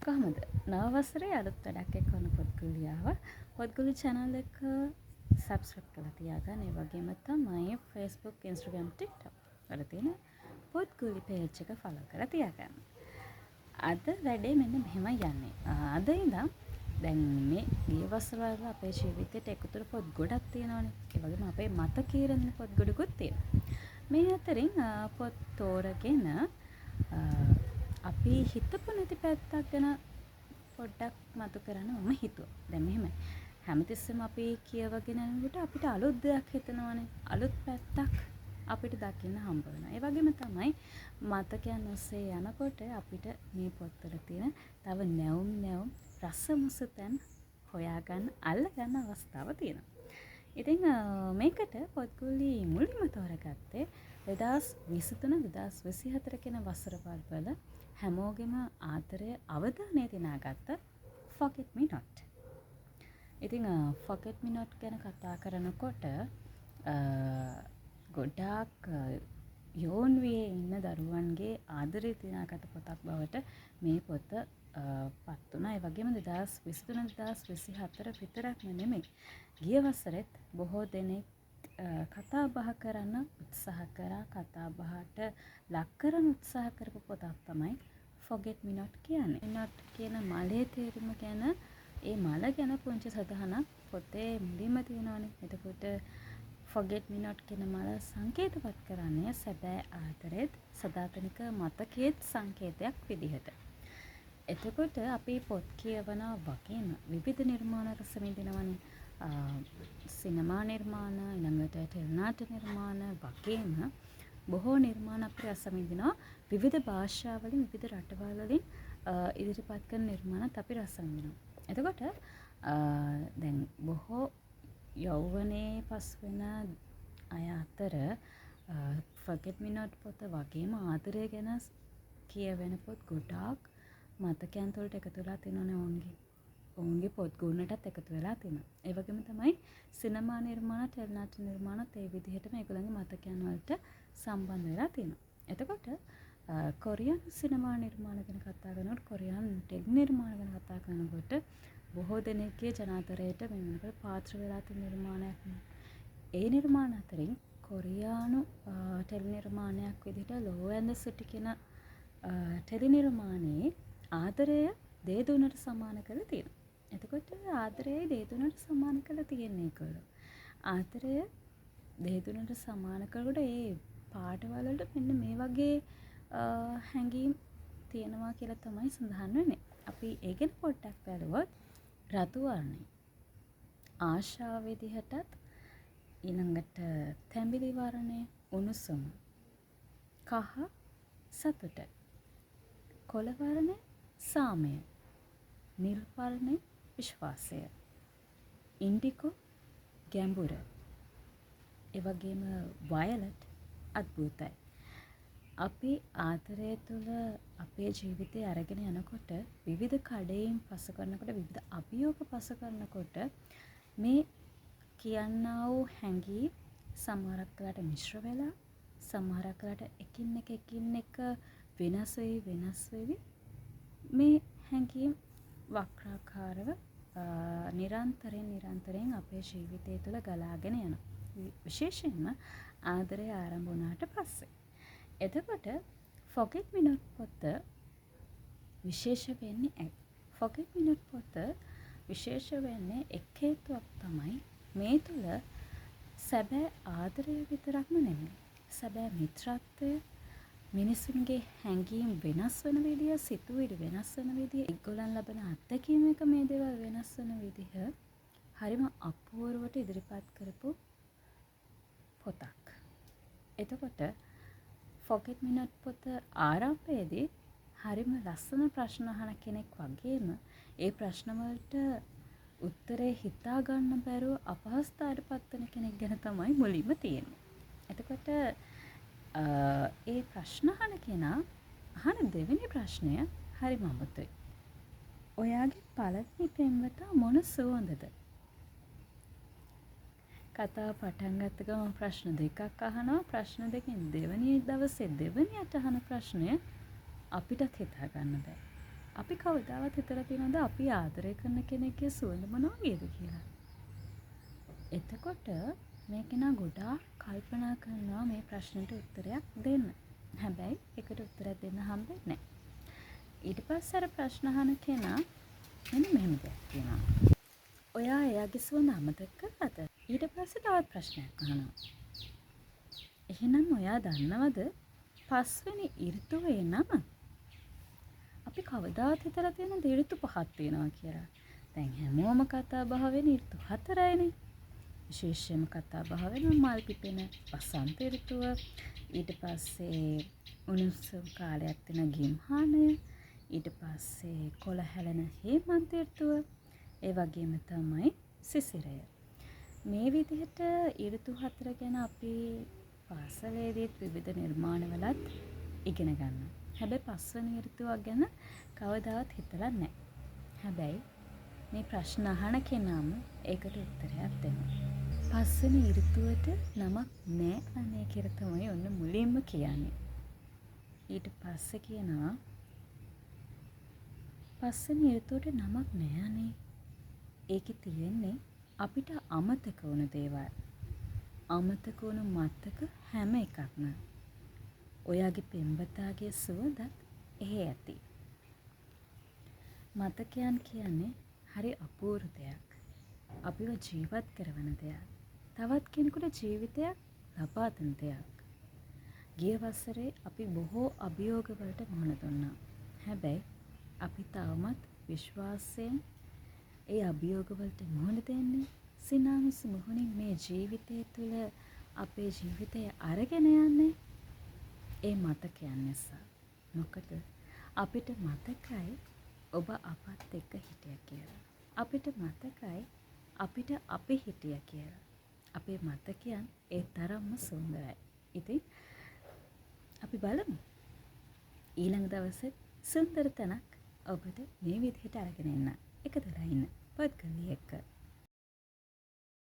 කොහමද නව වසරේ අලුත් වැඩක් එක්ක ඔන්න පොත්ගුලිය ආවා. පොත්ගුලි channel එක subscribe කරලා තියාගන්න. ඒ වගේම තමයි Facebook, Instagram, TikTok වල තියෙන පොත්ගුලි page එක follow කරලා තියාගන්න. අද වැඩේ මෙන්න මෙහෙමයි යන්නේ. අද ඉඳන් දැන් මේ ගිය වසරවල අපේ ජීවිතේට එකතුරු පොත් ගොඩක් තියෙනවානේ. ඒ වගේම අපේ මතකයේ ඉන්න පොත් ගොඩකුත් තියෙනවා. මේ අතරින් පොත් තෝරගෙන අපි හිතපු නැති පැත්තක් ගැන පොඩ්ඩක් මතු කරන්න මම හිතුවා. දැන් මෙහෙමයි. හැමතිස්සෙම අපි කියවගෙන යනකොට අපිට අලුත් දෙයක් හිතනවානේ. අලුත් පැත්තක් අපිට දකින්න හම්බ වෙනවා. ඒ වගේම තමයි මතකයන් ඔස්සේ යනකොට අපිට මේ පොත්වල තියෙන තව නැවුම් රසමුසු තැන් හොයාගන්න අල්ලගන්න අවස්ථාව තියෙනවා. ඉතින් මේකට පොත්ගුලි මුලින්ම තෝරගත්තේ 2023-2024 කියන වසරවල් වල හැමෝගෙම ආදරය අවධානය දිනාගත්ත Forget Me Not. ඉතින් Forget Me Not ගැන කතා කරනකොට ගොඩාක් යෝන් වියේ ඉන්න දරුවන්ගේ ආදරය දිනාගත පොතක් බවට මේ පොත පත් වුණා. ඒ වගේම 2023-2024 විතරක්ම නෙමෙයි. ගිය වසරෙත් බොහෝ දෙනෙක් කතා බහ කරන්න උත්සාහ කරා. කතා බහට ලක් කරන උත්සාහ කරපු පොතක් තමයි Forget Me Not කියන්නේ. Not කියන මලේ තේරුම ගැන ඒ මල ගැන පුංචි සටහනක් පොතේ මුලින්ම තියෙනවානේ. එතකොට Forget Me Not කියන මල සංකේතවත් කරන්නේ සැබෑ ආදරෙත් සදාතනික මතකයේත් සංකේතයක් විදිහට. එතකොට අපි පොත් කියවනා වගේම විවිධ නිර්මාණ රස විඳිනවනේ. සිනමා නිර්මාණ, ඊළඟට ටෙලිනාට්‍ය නිර්මාණ වගේම බොහෝ නිර්මාණ අපි රස විඳිනවා. විවිධ භාෂාවලින් විවිධ රටවල් වලින් ඉදිරිපත් කරන නිර්මාණත් අපි රස විඳිනවා. එතකොට දැන් බොහෝ යෞවනයේ පස් වෙන අය අතර Forget Me Not පොත වගේම ආදරය ගැන කියවෙන පොත් ගොඩාක් මතකයන් වලට එකතු වෙලා තියෙනවනේ ඔවුන්ගේ පොත් ගුණටත් එකතු වෙලා තියෙනවා. ඒ වගේම තමයි සිනමා නිර්මාණ, ටෙලිනාට්‍ය නිර්මාණත් ඒ විදිහටම ඒගොල්ලන්ගේ මතකයන් වලට සම්බන්ධ වෙලා තියෙනවා. එතකොට කොරියන් සිනමා නිර්මාණ ගැන කතා කරනකොට, කොරියන් ටෙලි නිර්මාණ ගැන කතා කරනකොට බොහෝ දෙනෙක්ගේ ජනාතරයට මේ වෙනකොට පාත්‍ර වෙලා තියෙන නිර්මාණයක්. ඒ නිර්මාණ අතරින් කොරියානු ටෙලි නිර්මාණයක් විදිහට Law and the City කියන ටෙලි නිර්මාණයේ ආදරය දේදුනට සමාන කරලා තියෙනවා. එතකොට ආදරයයි දේදුනට සමාන කරලා තියෙන්නේ ඒකවල. ආදරය දේදුනට සමාන කරනකොට ඒ පාඩවල වලට මෙන්න මේ වගේ හැඟීම් තියෙනවා කියලා තමයි සඳහන් වෙන්නේ. අපි ඒ ගැන පොඩ්ඩක් බලුවොත් රතු වර්ණය ආශාව විදිහටත්, ඊළඟට තැඹිලි වර්ණය උණුසුම, කහ සතුට, කොළ වර්ණය සාමය, නිල් වර්ණය විශ්වාසය, ඉන්ඩිකෝ ගැඹුර, ඒ වගේම වයලට් අද්භූතයි. අපි ආදරය තුළ අපේ ජීවිතය අරගෙන යනකොට විවිධ කඩේම් පස කරනකොට, විවිධ අභියෝග පස කරනකොට මේ කියන්නා වූ හැඟී සමහරක් වෙලාට මිශ්‍ර වෙලා, සමහරක් වෙලාට එකින් එක වෙනස් වෙවි මේ හැඟීම් වක්‍රාකාරව නිරන්තරයෙන් අපේ ජීවිතය තුළ ගලාගෙන යනවා. විශේෂයෙන්ම ආදරය ආරම්භ වුණාට පස්සේ. එතකොට Forget Me Not පොත විශේෂ වෙන්නේ ඇයි? Forget Me Not පොත විශේෂ වෙන්නේ එක් හේතුවක් තමයි මේ තුළ සැබෑ ආදරය විතරක්ම නෙමෙයි. සැබෑ මිත්‍රත්වය, මිනිසුන්ගේ හැඟීම් වෙනස් වෙන විදිය, සිතුවිලි වෙනස් වෙන විදිය, ඒගොල්ලන් ලබන අත්දැකීම් එක මේ දේවල් වෙනස් වෙන විදිහ හරිම අපූර්වට ඉදිරිපත් කරපු පොතක්. එතකොට Forget Me Not පොත ආරම්භයේදී හරිම ලස්සන ප්‍රශ්න අහන කෙනෙක් වගේම ඒ ප්‍රශ්න වලට උත්තරේ හිතා ගන්න බැරුව අපහසුතාවයට පත් වෙන කෙනෙක් ගැන තමයි මුලින්ම තියෙන්නේ. එතකොට ඒ ප්‍රශ්න අහන කෙනා අහන දෙවෙනි ප්‍රශ්නය හරිම අමුතුයි. ඔයාගේ පළවෙනි පෙම්වතා මොන සුවඳද? කතාව පටන් ගත්ත ගමන් ප්‍රශ්න දෙකක් අහනවා. ප්‍රශ්න දෙකෙන් දෙවෙනි දවසේ දෙවෙනියට අහන ප්‍රශ්නය අපිටත් හිතා ගන්න බෑ. අපි කවදාවත් හිතලා තියෙනවද අපි ආදරය කරන කෙනෙක්ගේ සුවඳ මොනවා වගේද කියලා? එතකොට මේ කෙනා ගොඩාක් කල්පනා කරනවා මේ ප්‍රශ්නෙට උත්තරයක් දෙන්න. හැබැයි ඒකට උත්තරයක් දෙන්න හම්බෙන්නේ නැහැ. ඊට පස්සේ අර ප්‍රශ්න අහන කෙනා මෙන්න මෙහෙම දෙයක් කියනවා. ඔයා එයාගේ සුවඳ අමතක කළාද? ඊට පස්සේ තවත් ප්‍රශ්නයක් අහනවා. එහෙනම් ඔයා දන්නවද පස්වෙනි ඍතුවේ නම? අපි කවදාවත් හිතලා තියෙනවද ඍතු පහක් තියෙනවා කියලා? දැන් හැමෝම කතා බහ වෙන ඍතු 4යිනේ. විශේෂයෙන්ම කතා බහ වෙන මල් පිපෙන වසන්ත ඍතුව, ඊට පස්සේ උණුසුම් කාලයක් තියෙන ගිම්හානය, ඊට පස්සේ කොළ හැලෙන හේමන්ත ඍතුව, ඒ වගේම තමයි සිසිරය. මේ විදිහට ඍතු 4 ගැන අපි පාසලේදීත් විවිධ නිර්මාණවලත් ඉගෙන ගන්නවා. හැබැයි පස්වෙනි ඍතුවක් ගැන කවදාවත් හිතලා නැහැ. හැබැයි මේ ප්‍රශ්න අහන කෙනාම ඒකට උත්තරයක් දෙනවා. පස්වෙනි ඍතුවට නමක් නෑ අනේ කියලා තමයි ඔන්න මුලින්ම කියන්නේ. ඊට පස්සේ කියනවා පස්වෙනි ඍතුවට නමක් නෑ අනේ. ඒකේ තියෙන්නේ අපිට අමතක වුණ දේවල්. අමතක වුණ මතක හැම එකක්ම. ඔයාගේ පෙම්වතාගේ සුවඳත් එහෙ ඇති. මතකයන් කියන්නේ හරි අපූර්ව දෙයක්. අපිව ජීවත් කරවන දෙයක්. තවත් කෙනෙකුට ජීවිතයක් ලබා දෙන දෙයක්. ගිය වසරේ අපි බොහෝ අභියෝගවලට මුහුණ දුන්නා. හැබැයි අපි තවමත් විශ්වාසයෙන් ඒ අභියෝගවලට මුහුණ දෙන්නේ සිනාමුසු මුහුණින් මේ ජීවිතය තුළ අපේ ජීවිතය අරගෙන යන්නේ ඒ මතකයන් නිසා. මොකද අපිට මතකයි ඔබ අපත් එක්ක හිටිය කියලා. අපිට මතකයි අපිට අපි හිටිය කියලා. අපේ මතකයන් ඒ තරම්ම සුන්දරයි. ඉතින් අපි බලමු ඊළඟ දවසේ සුන්දර තැනක් ඔබට මේ විදිහට අරගෙන එන්න. එකතුලා ඉන්න. පොඩ්කලිය එක්ක.